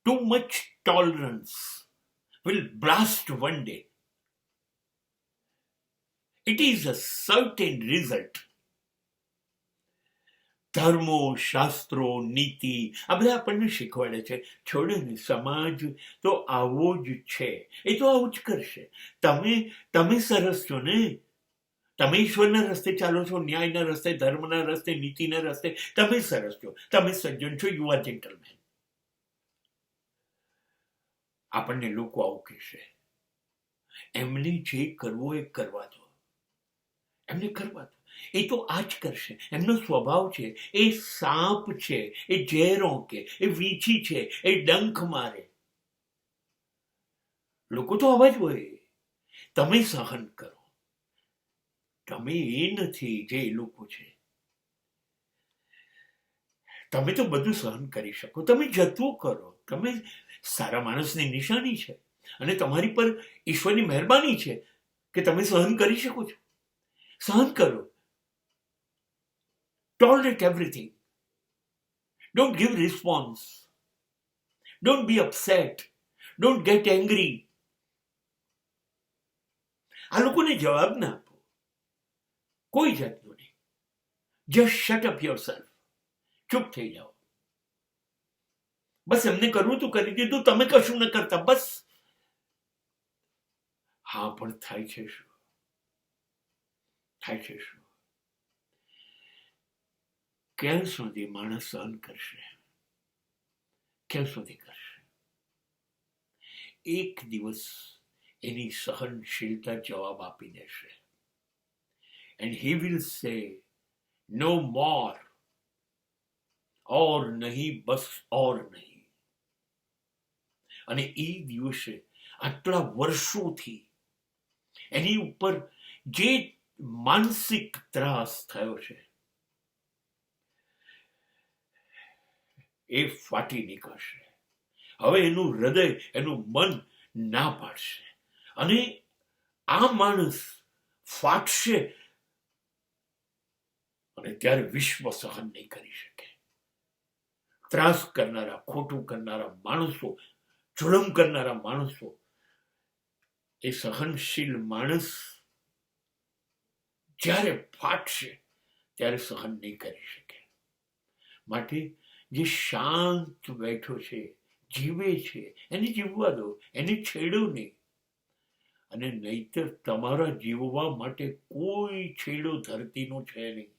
Too much tolerance will blast one day. It is a certain result. ધર્મો, શાસ્ત્રો, નીતિ આ બધા આપણને શીખવાડે છે. છોડે ને, સમાજ તો આવો જ છે, એ તો આવું જ કરશે. તમે સરસ છો ને, તમે ઈશ્વરના રસ્તે ચાલો છો, ન્યાયના રસ્તે, ધર્મના રસ્તે, નીતિના રસ્તે. તમે સરસ છો, તમે સજ્જન છો, યુ આર જેન્ટલમેન. આપણને લોકો આવું કહેશે. એમને જે કરવું એ કરવા દો, એમને કરવા દો. એ તો આ જ કરશે. એમનો સ્વભાવ છે, એ સાપ છે, એ ઝેર ઓંકે, એ વીંછી છે, એ ડંખ મારે. લોકો તો આવા જ હોય. તમે સહન કરો. તમે એ નથી જે એ લોકો છે. તમે તો બધું સહન કરી શકો. તમે જતવું કરો. તમે સારા માણસની નિશાની છે, અને તમારી પર ઈશ્વરની મહેરબાની છે કે તમે સહન કરી શકો છો. સહન કરો. Tolerate everything. Don't give response. Don't be upset. Don't get angry. આ લોકોને જવાબ ના આપો, કોઈ જાતનો નહીં. Just shut up yourself. ચૂપ થઈ જાઓ. બસ એમને કરવું તું કરી દીધું, તમે કશું ન કરતા, બસ. હા, પણ થાય છે શું? થાય છે શું? ક્યાં સુધી માણસ સહન કરશે? ક્યાં સુધી કરશે? એક દિવસ એની સહનશીલતા જવાબ આપી દેશે. And he will say, no more. और નહીં, બસ और નહીં. અને એ દિવસે આટલા વર્ષોથી એની ઉપર જે માનસિક ત્રાસ થયો છે એ ફાટી નીકળશે. હવે એનું હૃદય, એનું મન ના પાડશે. અને આ માણસ ફાટશે, અને ત્યારે વિશ્વ સહન નહીં કરી શકે. ત્રાસ કરનારા, ખોટું કરનારા માણસો, જુલમ કરનારા માણસો, એ સહનશીલ માણસ જ્યારે ફાટશે ત્યારે સહન નહીં કરી શકે. માટે જે શાંત બેઠો છે, જીવે છે, એને જીવવા દો, એને છેડો નહીં. અને નહીતર તમારા જીવવા માટે કોઈ છેડો ધરતીનો છે નહીં.